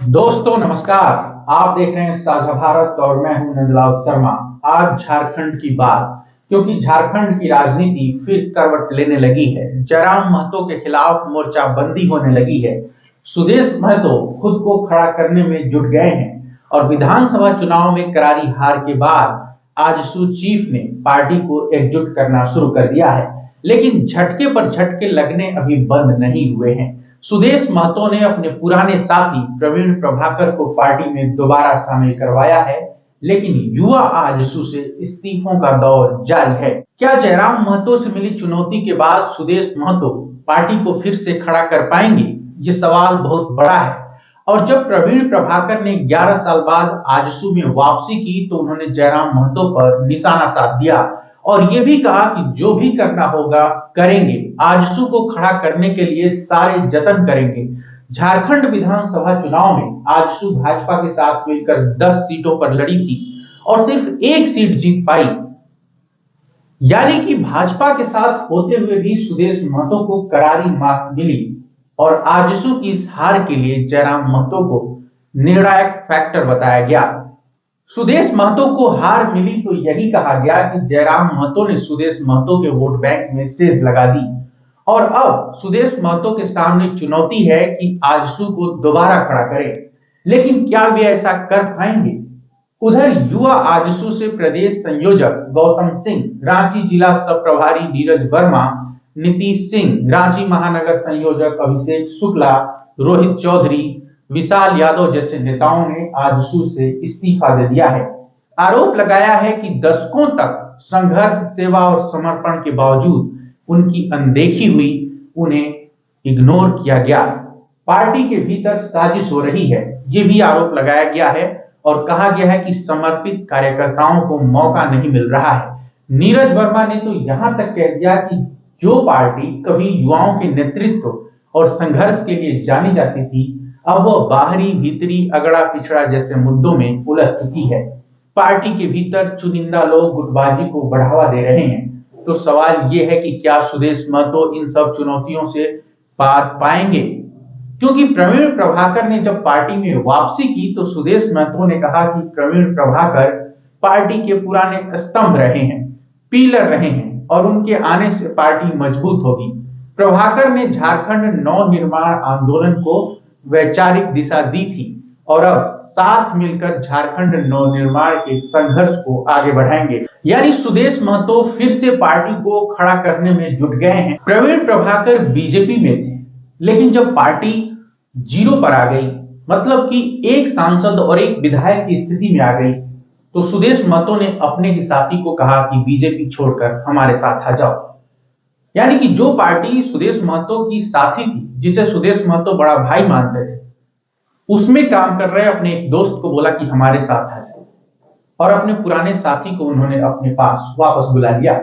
दोस्तों नमस्कार। आप देख रहे हैं साझा भारत और मैं हूं नंदलाल शर्मा। आज झारखंड की बात, क्योंकि झारखंड की राजनीति फिर करवट लेने लगी है। जयराम महतो के खिलाफ मोर्चाबंदी होने लगी है। सुदेश महतो खुद को खड़ा करने में जुट गए हैं और विधानसभा चुनाव में करारी हार के बाद आजसू चीफ ने पार्टी को एकजुट करना शुरू कर दिया है। लेकिन झटके पर झटके लगने अभी बंद नहीं हुए हैं। सुदेश महतो ने अपने पुराने साथी प्रवीण प्रभाकर को पार्टी में दोबारा शामिल करवाया है, लेकिन युवा आजसू से इस्तीफों का दौर जारी है। क्या जयराम महतो से मिली चुनौती के बाद सुदेश महतो पार्टी को फिर से खड़ा कर पाएंगे? ये सवाल बहुत बड़ा है। और जब प्रवीण प्रभाकर ने 11 साल बाद आजसू में वापसी की तो उन्होंने जयराम महतो पर निशाना साध दिया और ये भी कहा कि जो भी करना होगा करेंगे, आजसू को खड़ा करने के लिए सारे जतन करेंगे। झारखंड विधानसभा चुनाव में आजसू भाजपा के साथ मिलकर 10 सीटों पर लड़ी थी और सिर्फ एक सीट जीत पाई। यानी कि भाजपा के साथ होते हुए भी सुदेश महतो को करारी मात मिली और आजसू की इस हार के लिए जयराम महतो को निर्णायक फैक्टर बताया गया। सुदेश महतो को हार मिली तो यही कहा गया कि जयराम महतो ने सुदेश महतो के वोट बैंक में सेंध लगा दी और अब सुदेश महतो के सामने चुनौती है कि आजसू को दोबारा खड़ा करें। लेकिन क्या वे ऐसा कर पाएंगे? उधर युवा आजसू से प्रदेश संयोजक गौतम सिंह, रांची जिला सब प्रभारी नीरज वर्मा, नीतीश सिंह, रांची महानगर संयोजक अभिषेक शुक्ला, रोहित चौधरी, विशाल यादव जैसे नेताओं ने आजसू से इस्तीफा दे दिया है। आरोप लगाया है कि दशकों तक संघर्ष, सेवा और समर्पण के बावजूद उनकी अनदेखी हुई, उन्हें इग्नोर किया गया। पार्टी के भीतर साजिश हो रही है, ये भी आरोप लगाया गया है और कहा गया है कि समर्पित कार्यकर्ताओं को मौका नहीं मिल रहा है। नीरज वर्मा ने तो यहां तक कह दिया कि जो पार्टी कभी युवाओं के नेतृत्व और संघर्ष के लिए जानी जाती थी, अब वह बाहरी भीतरी अगड़ा पिछड़ा जैसे मुद्दों में उलझ चुकी है। पार्टी के भीतर चुनिंदा लोग गुटबाजी को बढ़ावा दे रहे हैं। तो सवाल यह है कि क्या सुदेश महतो इन सब चुनौतियों से पार पाएंगे? क्योंकि प्रवीण प्रभाकर ने जब पार्टी में वापसी की तो सुदेश महतो ने कहा कि प्रवीण प्रभाकर पार्टी के पुराने स्तंभ रहे हैं, पिलर रहे हैं और उनके आने से पार्टी मजबूत होगी। प्रभाकर ने झारखंड नव निर्माण आंदोलन को वैचारिक दिशा दी थी और अब साथ मिलकर झारखंड नवनिर्माण के संघर्ष को आगे बढ़ाएंगे। यानी सुदेश महतो फिर से पार्टी को खड़ा करने में जुट गए हैं। प्रवीण प्रभाकर बीजेपी में थे, लेकिन जब पार्टी जीरो पर आ गई, मतलब कि एक सांसद और एक विधायक की स्थिति में आ गई, तो सुदेश महतो ने अपने ही साथी को कहा कि बीजेपी छोड़कर हमारे साथ आ जाओ। यानी कि जो पार्टी सुदेश महतो की साथी थी, जिसे सुदेश महतो बड़ा भाई मानते थे, उसमें काम कर रहे अपने एक दोस्त को बोला कि हमारे साथ आ जाओ और अपने पुराने साथी को उन्होंने अपने पास वापस बुला लिया।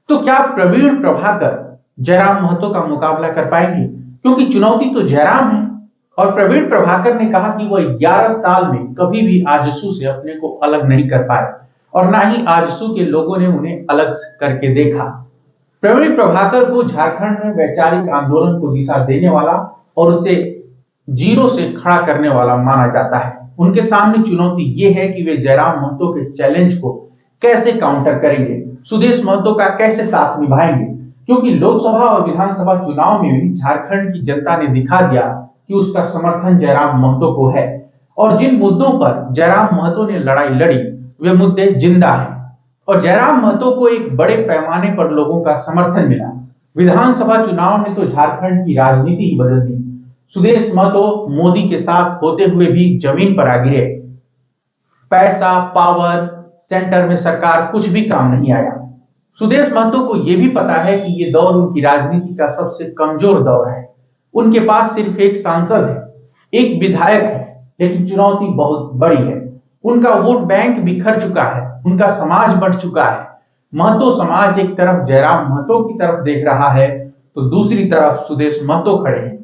तो क्या प्रवीण प्रभाकर जयराम महतो का मुकाबला कर पाएंगे? क्योंकि चुनौती तो जयराम है और प्रवीण प्रभाकर ने कहा कि वह 11 साल में कभी भी आजसू से अपने को अलग नहीं कर पाए और ना ही आजसू के लोगों ने उन्हें अलग करके देखा। प्रवीण प्रभाकर को झारखंड में वैचारिक आंदोलन को दिशा देने वाला और उसे जीरो से खड़ा करने वाला माना जाता है। उनके सामने चुनौती यह है कि वे जयराम महतो के चैलेंज को कैसे काउंटर करेंगे, सुदेश महतो का कैसे साथ निभाएंगे। क्योंकि लोकसभा और विधानसभा चुनाव में भी झारखंड की जनता ने दिखा दिया कि उसका समर्थन जयराम महतो को है और जिन मुद्दों पर जयराम महतो ने लड़ाई लड़ी वे मुद्दे जिंदा है और जयराम महतो को एक बड़े पैमाने पर लोगों का समर्थन मिला। विधानसभा चुनाव ने तो झारखंड की राजनीति ही बदल दी। सुदेश महतो मोदी के साथ होते हुए भी जमीन पर आ गिरे। पैसा, पावर, सेंटर में सरकार, कुछ भी काम नहीं आया। सुदेश महतो को यह भी पता है कि यह दौर उनकी राजनीति का सबसे कमजोर दौर है। उनके पास सिर्फ एक सांसद है, एक विधायक है, लेकिन चुनौती बहुत बड़ी है। उनका वोट बैंक बिखर चुका है, उनका समाज बढ़ चुका है। महतो समाज एक तरफ जयराम महतो की तरफ देख रहा है तो दूसरी तरफ सुदेश महतो खड़े हैं।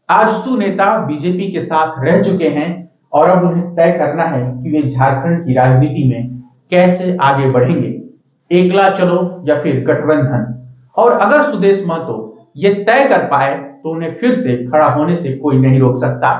आजसू नेता बीजेपी के साथ रह चुके हैं और अब उन्हें तय करना है कि वे झारखंड की राजनीति में कैसे आगे बढ़ेंगे, एकला चलो या फिर गठबंधन। और अगर सुदेश महतो ये तय कर पाए तो उन्हें फिर से खड़ा होने से कोई नहीं रोक सकता।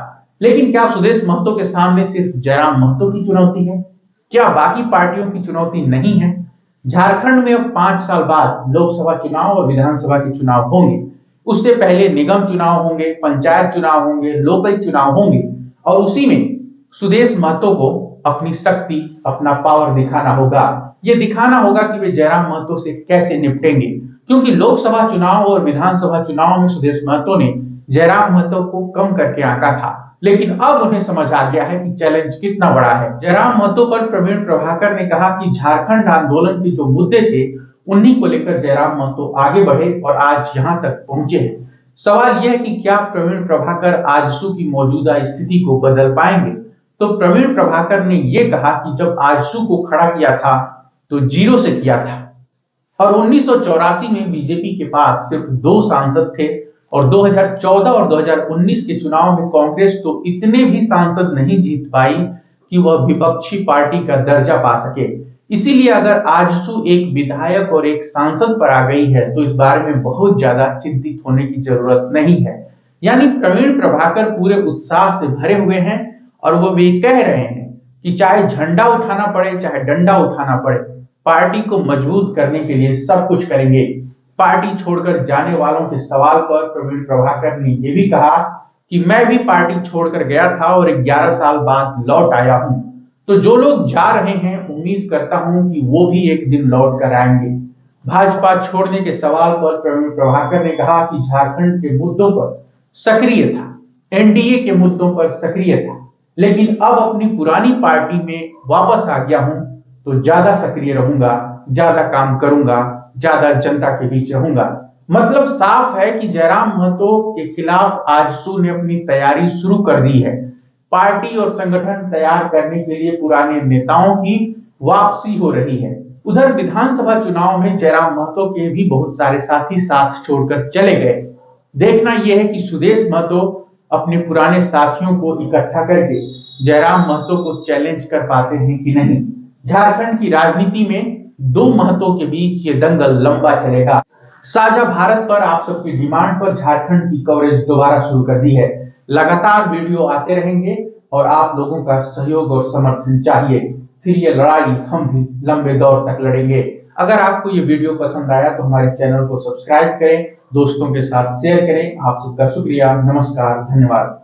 लेकिन क्या सुदेश महतो के सामने सिर्फ जयराम महतो की चुनौती है? क्या बाकी पार्टियों की चुनौती नहीं है? झारखंड में अब 5 साल बाद लोकसभा चुनाव और विधानसभा के चुनाव होंगे। उससे पहले निगम चुनाव होंगे, पंचायत चुनाव होंगे, लोकल चुनाव होंगे और उसी में सुदेश महतो को अपनी शक्ति, अपना पावर दिखाना होगा। ये दिखाना होगा कि वे जयराम महतो से कैसे निपटेंगे, क्योंकि लोकसभा चुनाव और विधानसभा चुनाव में सुदेश महतो ने जयराम महतो को कम करके आंका था, लेकिन अब उन्हें समझ आ गया है कि चैलेंज कितना बड़ा है। जयराम महतो पर प्रवीण प्रभाकर ने कहा कि झारखंड आंदोलन के जो मुद्दे थे उन्हीं को लेकर जयराम महतो आगे बढ़े और आज यहां तक पहुंचे हैं। सवाल यह है कि क्या प्रवीण प्रभाकर आजसू की मौजूदा स्थिति को बदल पाएंगे? तो प्रवीण प्रभाकर ने यह कहा कि जब आजसू को खड़ा किया था तो जीरो से किया था और 1984 में बीजेपी के पास सिर्फ 2 सांसद थे और 2014 और 2019 के चुनाव में कांग्रेस तो इतने भी सांसद नहीं जीत पाई कि वह विपक्षी पार्टी का दर्जा पा सके। इसीलिए अगर आजसू एक विधायक और एक सांसद पर आ गई है तो इस बारे में बहुत ज्यादा चिंतित होने की जरूरत नहीं है। यानी प्रवीण प्रभाकर पूरे उत्साह से भरे हुए हैं और वो भी कह रहे हैं कि चाहे झंडा उठाना पड़े, चाहे डंडा उठाना पड़े, पार्टी को मजबूत करने के लिए सब कुछ करेंगे। पार्टी छोड़कर जाने वालों के सवाल पर प्रवीण प्रभाकर ने यह भी कहा कि मैं भी पार्टी छोड़कर गया था और 11 साल बाद लौट आया हूं, तो जो लोग जा रहे हैं उम्मीद करता हूं कि वो भी एक दिन लौट कर आएंगे। भाजपा छोड़ने के सवाल पर प्रवीण प्रभाकर ने कहा कि झारखंड के मुद्दों पर सक्रिय था, एनडीए के मुद्दों पर सक्रिय था, लेकिन अब अपनी पुरानी पार्टी में वापस आ गया हूं तो ज्यादा सक्रिय रहूंगा, ज्यादा काम करूंगा, ज्यादा जनता के बीच रहूंगा। मतलब साफ है कि जयराम महतो के खिलाफ आजसू ने अपनी तैयारी शुरू कर दी है। पार्टी और संगठन तैयार करने के लिए पुराने नेताओं की वापसी हो रही है। उधर विधानसभा चुनाव में जयराम महतो के भी बहुत सारे साथी साथ छोड़कर चले गए। देखना यह है कि सुदेश महतो अपने पुराने साथियों को इकट्ठा करके जयराम महतो को चैलेंज कर पाते हैं कि नहीं। झारखंड की राजनीति में 2 महतो के बीच ये दंगल लंबा चलेगा। साझा भारत पर आप सबकी डिमांड पर झारखंड की कवरेज दोबारा शुरू कर दी है। लगातार वीडियो आते रहेंगे और आप लोगों का सहयोग और समर्थन चाहिए, फिर ये लड़ाई हम भी लंबे दौर तक लड़ेंगे। अगर आपको ये वीडियो पसंद आया तो हमारे चैनल को सब्सक्राइब करें, दोस्तों के साथ शेयर करें। आप सबका शुक्रिया, नमस्कार, धन्यवाद।